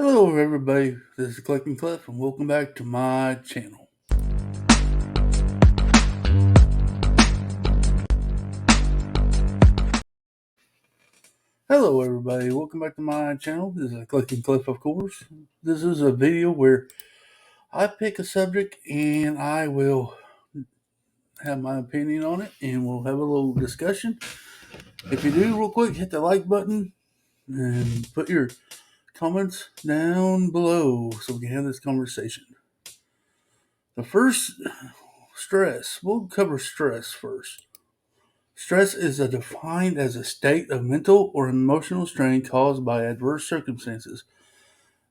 Hello, everybody. This is Collecting Cliff, and welcome back to my channel. Hello, everybody. Welcome back to my channel. This is Collecting Cliff, of course. This is a video where I pick a subject and I will have my opinion on it, and we'll have a little discussion. If you do, real quick, hit the like button and put your comments down below so we can have this conversation. The first, stress. We'll cover stress first. Stress is defined as a state of mental or emotional strain caused by adverse circumstances.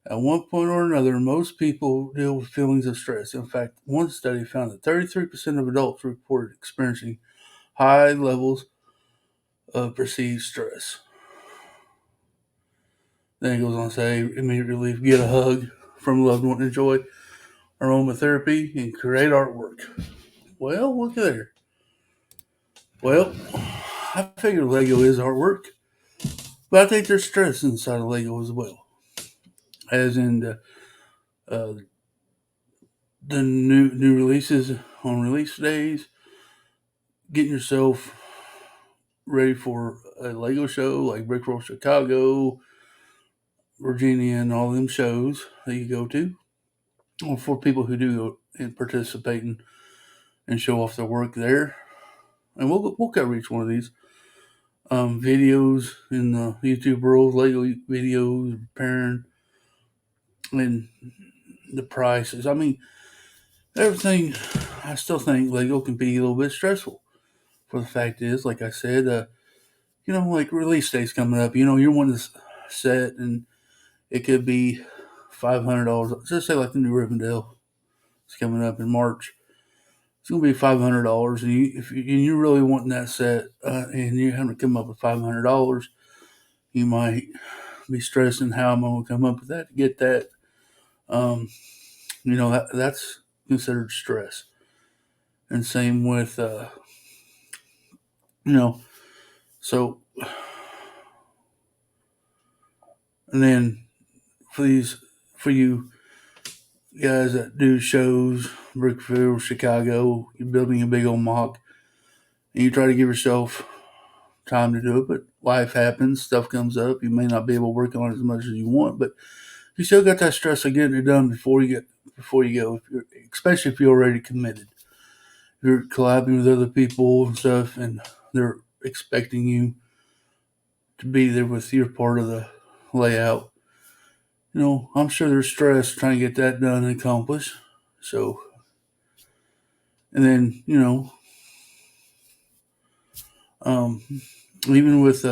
At one point or another, most people deal with feelings of stress. In fact, one study found that 33% of adults reported experiencing high levels of perceived stress. Then it goes on to say, immediate relief, get a hug from a loved one, enjoy aromatherapy, and create artwork. Well, look at there. Well, I figure Lego is artwork. But I think there's stress inside of Lego as well, as in uh, the new releases on release days, getting yourself ready for a Lego show like Brick Roll Chicago, Virginia, and all them shows that you go to, or for people who do go and participate and show off their work there. And we'll cover each one of these videos in the YouTube world, Lego videos, repairing, and the prices. I mean, everything. I still think Lego can be a little bit stressful. For the fact is, like I said, like release days coming up. You're wanting this set, and it could be $500. Just say like the new Rivendell is coming up in March. It's going to be $500, and you're really wanting that set, and you're having to come up with $500, you might be stressing how am I going to come up with that to get that. Um, that's considered stress. And same with you know, so and then for you guys that do shows, Brickville, Chicago, you're building a big old mock, and you try to give yourself time to do it, but life happens, stuff comes up, you may not be able to work on it as much as you want, but you still got that stress of getting it done before you go, especially if you're already committed. You're collabing with other people and stuff, and they're expecting you to be there with your part of the layout. I'm sure there's stress trying to get that done and accomplished. So, and then, um, even with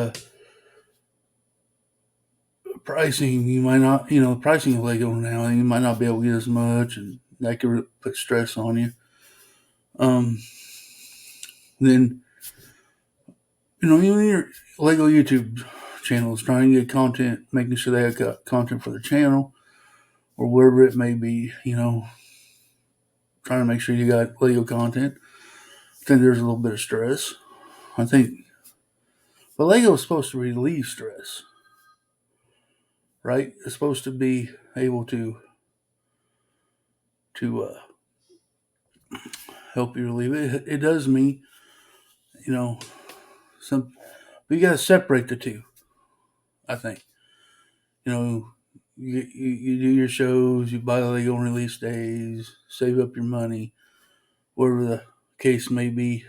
pricing, you might not, the pricing of Lego now, you might not be able to get as much, and that could put stress on you. Um, then, even your Lego YouTube channels, trying to get content, making sure they have got content for their channel or wherever it may be, trying to make sure you got Lego content. I think there's a little bit of stress. I think, but Lego is supposed to relieve stress, right? It's supposed to be able to help you relieve it. It does me, you know, some. But you got to separate the two. I think, you know, you do your shows, you buy Lego on release days, save up your money, whatever the case may be.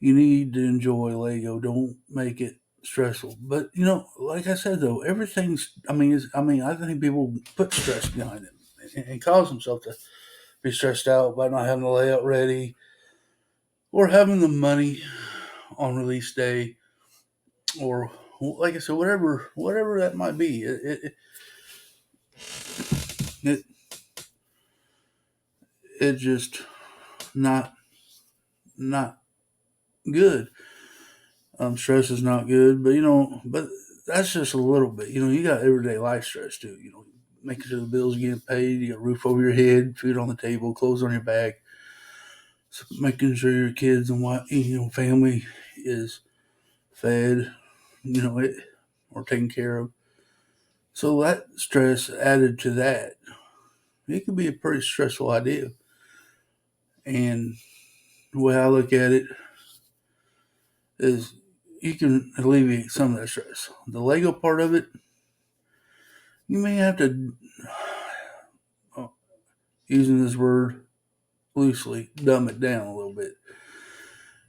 You need to enjoy Lego. Don't make it stressful. But like I said though, everything's. I think people put stress behind it and cause themselves to be stressed out by not having the layout ready or having the money on release day, or like I said, whatever that might be. It it's just not not good. Stress is not good, but that's just a little bit. You got everyday life stress too. Making sure the bills are getting paid, you got a roof over your head, food on the table, clothes on your back, so making sure your kids and family is fed, or taken care of. So that stress added to that, it could be a pretty stressful idea. And the way I look at it is you can alleviate some of that stress. The Lego part of it, you may have to, uh, using this word loosely, dumb it down a little bit.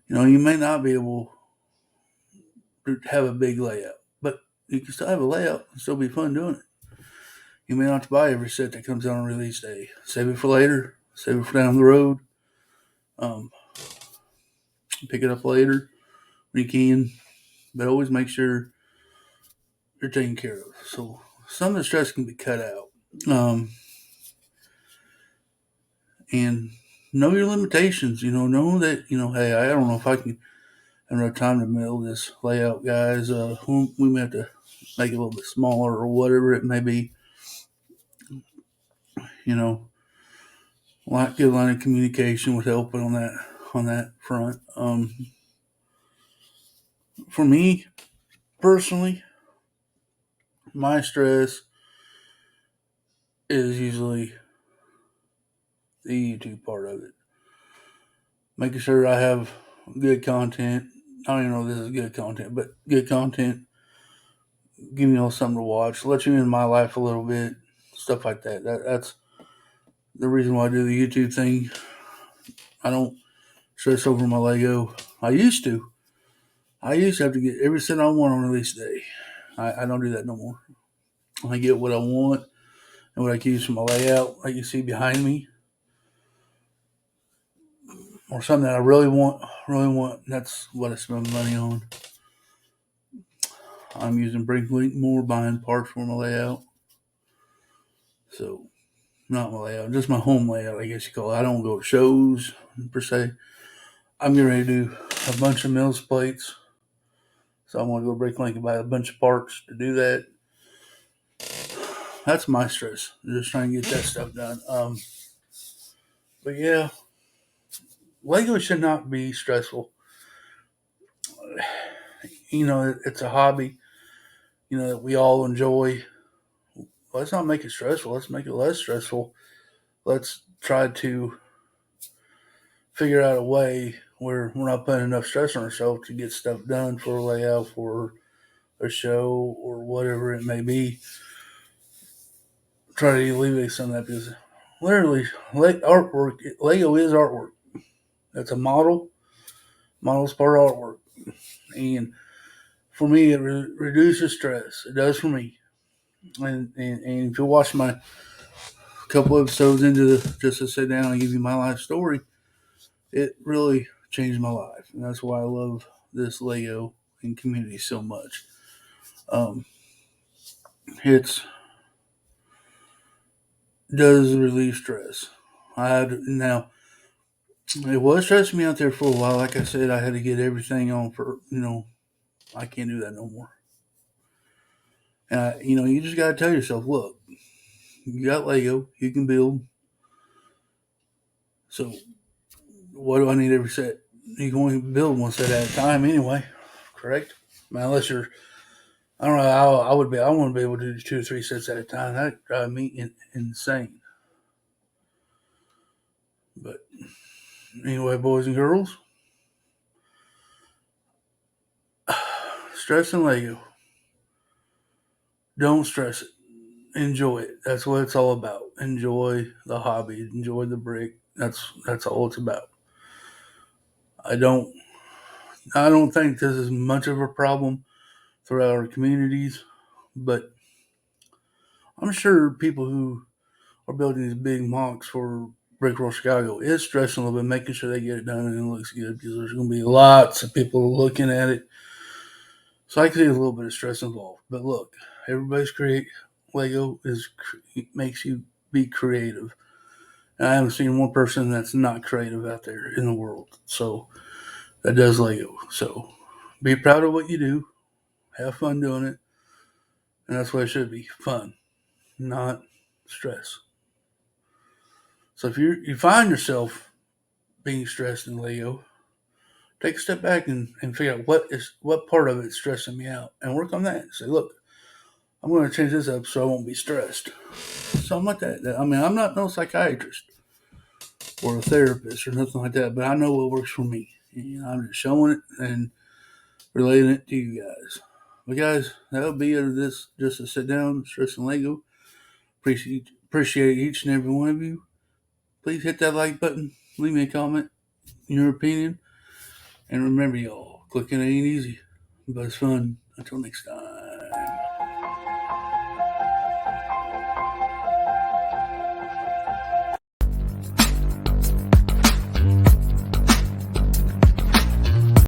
You may not be able to have a big layout, but you can still have a layout and still be fun doing it. You may not have to buy every set that comes out on release day. Save it for later. Save it for down the road. Um, Pick it up later when you can, but always make sure you're taken care of. So some of the stress can be cut out. Um, and know your limitations. Know that hey, I don't know if I can have enough time to build this layout, guys. We may have to make it a little bit smaller or whatever it may be. You know, good line of communication with helping on that front. For me personally, my stress is usually the YouTube part of it. Making sure I have good content. I don't even know if this is good content, but good content. Giving you something to watch, let you in my life a little bit, stuff like that. That's the reason why I do the YouTube thing. I don't stress over my Lego. I used to. I used to have to get every cent I want on release day. I don't do that no more. I get what I want and what I can use for my layout, like you see behind me, or something that I really want. Really want. That's what I spend money on. I'm using Bricklink more, buying parts for my layout. So, not my layout, just my home layout, I guess you call it. I don't go to shows per se. I'm getting ready to do a bunch of Mills plates. So I'm going to go Bricklink and buy a bunch of parts to do that. That's my stress. Just trying to get that stuff done. But yeah, Lego should not be stressful. It's a hobby, that we all enjoy. Let's not make it stressful. Let's make it less stressful. Let's try to figure out a way where we're not putting enough stress on ourselves to get stuff done for a layout, for a show, or whatever it may be. Try to alleviate some of that because literally, artwork, Lego is artwork. That's a model. Model's part of artwork. And for me, it reduces stress. It does for me. And if you watch my couple episodes into just to sit down and give you my life story, it really changed my life. And that's why I love this Lego and community so much. Um, it's does relieve stress. Now it was stressing me out there for a while. Like I said, I had to get everything on for I can't do that no more. And you just gotta tell yourself, look, you got Lego, you can build. So what do I need every set? You can only build one set at a time anyway, correct? Unless you're, I don't know how I would be. I want to be able to do 2 or 3 sets at a time. That drive me insane. But anyway, boys and girls, stress and Lego. Don't stress it. Enjoy it. That's what it's all about. Enjoy the hobby. Enjoy the brick. That's all it's about. I don't I don't think this is much of a problem throughout our communities, but I'm sure people who are building these big mocks for Brick Roll Chicago is stressing a little bit, making sure they get it done and it looks good because there's going to be lots of people looking at it. So I can see a little bit of stress involved. But look, everybody's create Lego makes you be creative. And I haven't seen one person that's not creative out there in the world. So that does Lego. So be proud of what you do. Have fun doing it. And that's what it should be. Fun, not stress. So if you find yourself being stressed in Lego, take a step back and figure out what part of it is stressing me out and work on that. Say, look, I'm going to change this up so I won't be stressed. Something like that. I mean, I'm not no psychiatrist or a therapist or nothing like that, but I know what works for me. And I'm just showing it and relating it to you guys. But guys, that'll be it of this. Just to sit down, stress and Lego. Appreciate each and every one of you. Please hit that like button. Leave me a comment, your opinion. And remember, y'all, clicking ain't easy, but it's fun. Until next time.